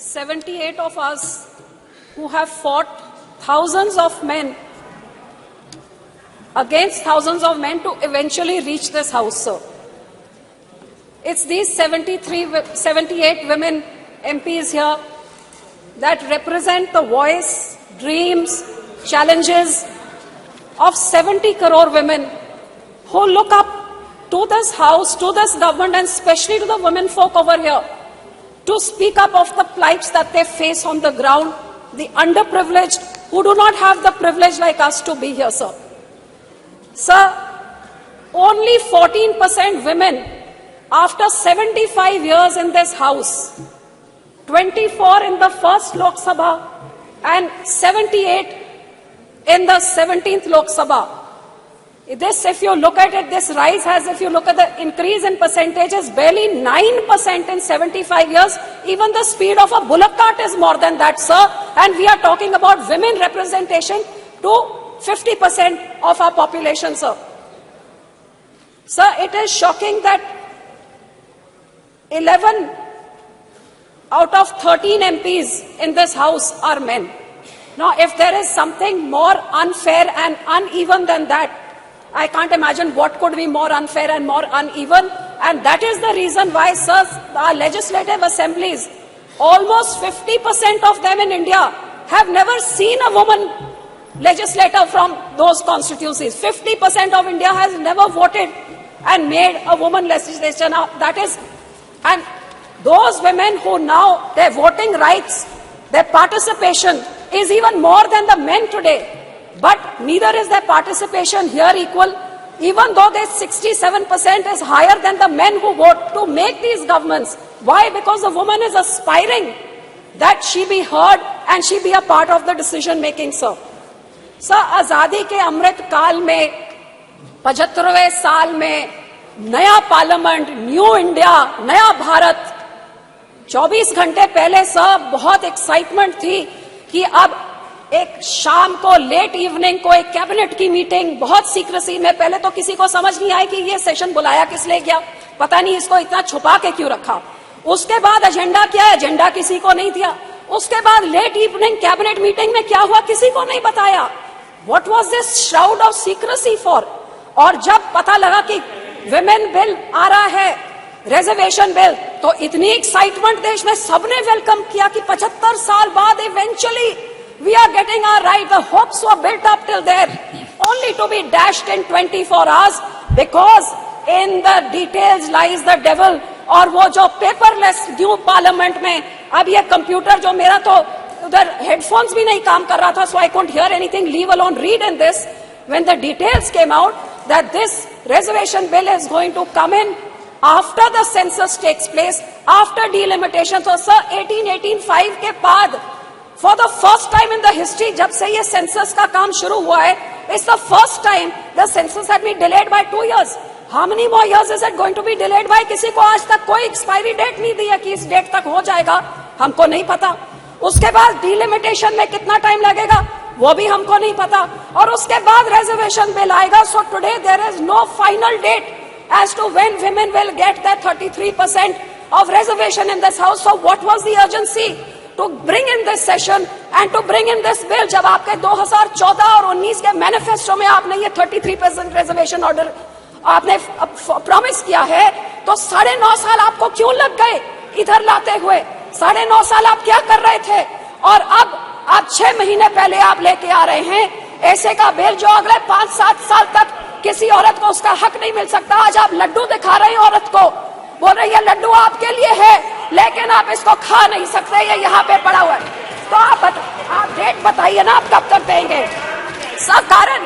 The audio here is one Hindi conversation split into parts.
78 of us who have fought thousands of men against thousands of men to eventually reach this house, sir. It's these 78 women MPs here that represent the voice, dreams, challenges of 70 crore women who look up to this house, to this government, and especially to the women folk over here to speak up of the plights that they face on the ground, the underprivileged who do not have the privilege like us to be here, sir. Sir, only 14% women after 75 years in this house, 24 in the first Lok Sabha and 78 in the 17th Lok Sabha. This, if you look at it, this rise has, if you look at the increase in percentages, barely 9% in 75 years. Even the speed of a bullock cart is more than that, sir. And we are talking about women representation to 50% of our population, sir. Sir, it is shocking that 11 out of 13 MPs in this house are men. Now, if there is something more unfair and uneven than that, I can't imagine what could be more unfair and more uneven. And that is the reason why, sir, our legislative assemblies, almost 50% of them in India have never seen a woman legislator from those constituencies. 50% of India has never voted and made a woman legislature. Now, that is, and those women who now, their voting rights, their participation is even more than the men today. But neither is their participation here equal, even though their 67% is higher than the men who vote to make these governments. Why? Because the woman is aspiring that she be heard and she be a part of the decision making, sir. Sir, आजादी के अमृत काल में 75वें साल में नया पार्लियामेंट, न्यू इंडिया, नया भारत, 24 घंटे पहले सर बहुत एक्साइटमेंट थी कि अब एक शाम को लेट इवनिंग को एक कैबिनेट की मीटिंग बहुत सीक्रेसी में, पहले तो किसी को समझ नहीं आई कि ये सेशन बुलाया किस लिए गया, पता नहीं इसको इतना छुपा के क्यों रखा। उसके बाद एजेंडा क्या है, एजेंडा किसी को नहीं दिया। उसके बाद लेट इवनिंग कैबिनेट मीटिंग में क्या हुआ किसी को नहीं बताया। What was this shroud of secrecy for? और जब पता लगा कि विमेन बिल आ रहा है, रिजर्वेशन बिल, तो इतनी एक्साइटमेंट देश में सबने वेलकम किया कि 75 साल बाद eventually we are getting our right. The hopes were built up till there, only to be dashed in 24 hours because in the details lies the devil. और वो जो पेपरलेस न्यू पार्लियामेंट में, अब ये कंप्यूटर जो मेरा तो उधर हेडफोन्स भी नहीं काम कर रहा था, so I couldn't hear anything, leave alone read in this. When the details came out that this reservation bill is going to come in after the census takes place, after delimitation. So sir, 1885 के बाद for the first time in the history, जब से ये सेंसस का काम शुरू हुआ है, it's the first time the census had been delayed by 2 years. How many more years is it going to be delayed by? किसी को आज तक कोई एक्सपायरी डेट नहीं दी है कि इस डेट तक हो जाएगा, हमको नहीं पता। उसके बाद डिलिमिटेशन में कितना टाइम लगेगा वो भी हमको नहीं पता, और उसके बाद रिजर्वेशन बिल आएगा। So today there is no final date as to when women will get that 33% of reservation in this house. So what was the urgency to bring in this session and to bring in this bill? जब आपके 2014 और 19 के मैनिफेस्टो में आपने ये 33% रिजर्वेशन ऑर्डर आपने प्रॉमिस किया है, तो 9.5 साल आपको क्यों लग गए इधर लाते हुए? 9.5 साल आप क्या कर रहे थे? और अब आप 6 महीने पहले आप लेके आ रहे हैं ऐसे का बिल जो अगले 5-7 साल तक किसी औरत को उसका हक नहीं मिल सकता। आज आप लड्डू दिखा रहे हैं औरत को, बोल रही है लड्डू आपके लिए है, लेकिन आप इसको खा नहीं सकते, ये यहाँ पे पड़ा हुआ है। तो आप डेट बताइए ना, आप कब तक देंगे? सर, कारण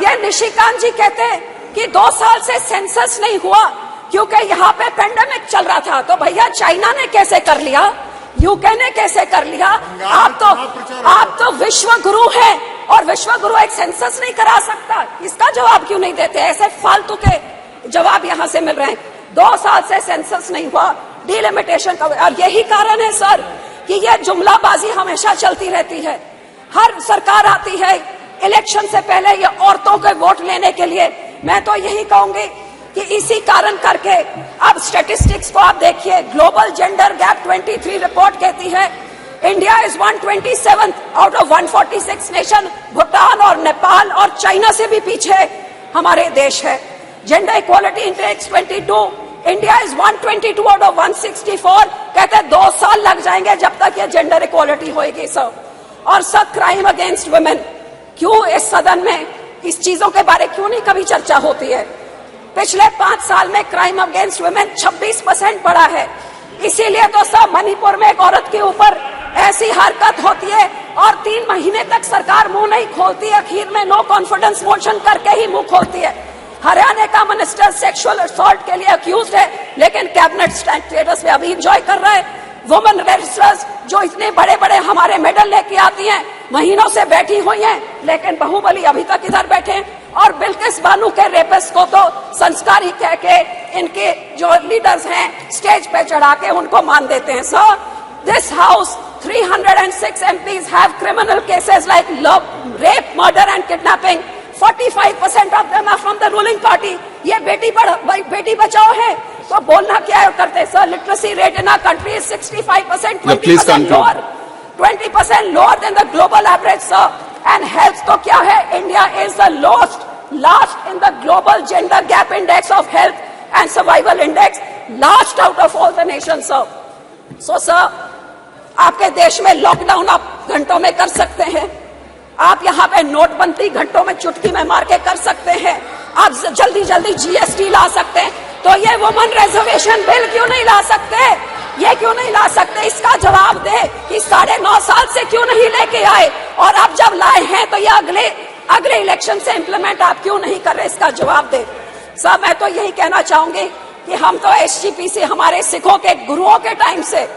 ये निशिकांत जी कहते हैं कि 2 साल से सेंसस नहीं हुआ क्योंकि यहाँ पे पेंडेमिक चल रहा था। तो भैया चाइना ने कैसे कर लिया, यूके ने कैसे कर लिया? आप तो विश्व गुरु हैं, और विश्व गुरु एक सेंसस नहीं करा सकता। इसका जवाब क्यों नहीं देते? ऐसे फालतू के जवाब यहाँ से मिल रहे हैं। 2 साल से सेंसस नहीं हुआ, डिलिमिटेशन का, और यही कारण है सर कि ये जुमलाबाजी हमेशा चलती रहती है। हर सरकार आती है इलेक्शन से पहले ये औरतों के वोट लेने के लिए। मैं तो यही कहूंगी कि इसी कारण करके अब स्टैटिस्टिक्स को आप देखिए, ग्लोबल जेंडर गैप 23 रिपोर्ट कहती है India is 127th out of 146 nation. Bhutan और नेपाल और चाइना से भी पीछे हमारे देश है। Gender equality index 22, India is 122 out of 164। कहते हैं 2 साल लग जाएंगे जब तक ये जेंडर इक्वालिटी होएगी सर। और सर, क्राइम अगेंस्ट वुमेन, क्यों इस सदन में इस चीजों के बारे क्यों नहीं कभी चर्चा होती है? पिछले 5 साल में क्राइम अगेंस्ट वुमेन 26% बढ़ा है। इसीलिए तो सब मणिपुर में एक औरत के ऊपर ऐसी हरकत होती है और 3 महीने तक सरकार मुंह नहीं खोलती है, आखिर में नो कॉन्फिडेंस मोशन करके ही मुंह खोलती है। हरियाणा का मिनिस्टर सेक्सुअल असॉल्ट के लिए अक्यूज्ड है, लेकिन कैबिनेट स्टेटस में अभी एंजॉय कर रहा है। वुमेन रेसलर्स जो इतने बड़े बड़े हमारे मेडल लेके आती हैं, महीनों से बैठी हुई हैं, लेकिन बाहुबली अभी तक इधर बैठे हैं। और बिल्किस बानो के रेपिस्ट को तो संस्कारी कह के इनके जो लीडर्स हैं स्टेज पे चढ़ा के उनको मान देते हैं। Sir, this house 306 MPs have criminal cases like love, rape, murder and kidnapping. 45% of them are from the ruling party. ये बेटी बचाओ है तो बोलना क्या करते sir? Literacy rate in our country is 65%, 20% lower, 20% lower than the global average, sir. And health तो क्या है? India is the last in the global gender gap index of health and survival index, last out of all the nations, sir. So sir, आपके देश में लॉकडाउन आप घंटों में कर सकते हैं, आप यहाँ पे नोटबंदी घंटों में चुटकी में मार के कर सकते हैं, आप जल्दी जल्दी GST ला सकते हैं, तो ये वुमेन रिजर्वेशन बिल क्यों नहीं ला सकते? ये क्यों नहीं ला सकते? इसका जवाब दे कि 9.5 साल से क्यों नहीं लेके आए, और अब जब लाए हैं तो ये अगले इलेक्शन से इंप्लीमेंट आप क्यों नहीं कर रहे? इसका जवाब दे। सब मैं तो यही कहना चाहूंगी कि हम तो SGPC हमारे सिखों के गुरुओं के टाइम से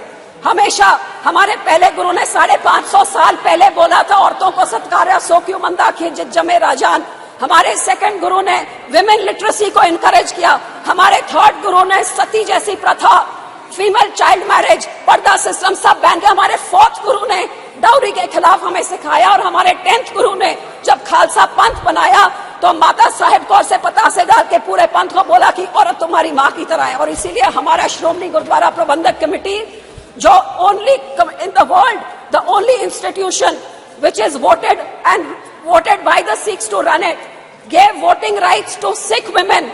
हमेशा, हमारे पहले गुरु ने 550 साल पहले बोला था औरतों को सत्कार्य सो क्यों मंदा खिज जमे राजान। हमारे सेकंड गुरु ने विमेन लिटरेसी को इनकरेज किया। हमारे थर्ड गुरु ने सती जैसी प्रथा, फीमेल चाइल्ड मैरिज, पर्दा सिस्टम सब बैन किया। हमारे फोर्थ गुरु ने डाउरी के खिलाफ हमें सिखाया, और हमारे 10th गुरु ने जब खालसा पंथ बनाया तो माता साहेब कौर से पतासे डाल के पूरे पंथ को बोला कि औरत तुम्हारी माँ की तरह है। और इसीलिए हमारा श्रोमणी गुरुद्वारा प्रबंधक कमेटी, जो only in the world, the only institution which is voted by the Sikhs to run it, gave voting rights to Sikh women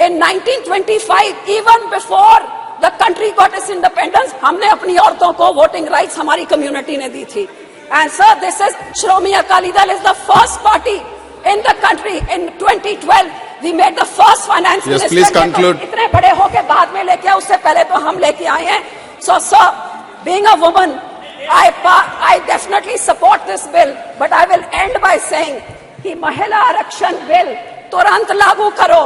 in 1925, even before the country got its independence. हमने अपनी औरतों को voting rights हमारी community ने दी थी। And sir, this is Shromani Akali Dal is the first party in the country. In 2012, we made the first finance minister. Yes, please conclude. इतने बड़े होके बाद में लेके आए, उससे पहले तो हम लेके आए हैं। So sir, being a woman, I definitely support this bill, but I will end by saying कि महिला आरक्षण बिल तुरंत लागू करो।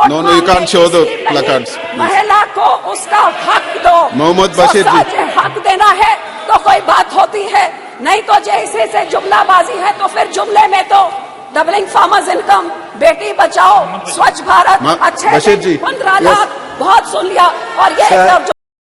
No, you can't show the placards. महिला को उसका हक दो। मोहम्मद बशीर जी, हक देना है तो कोई बात होती है, नहीं तो जैसे से जुमलाबाजी है तो फिर जुमले में तो doubling farmers income, Beti Bachao, स्वच्छ भारत, अच्छे 15 लाख बहुत सुन लिया, और ये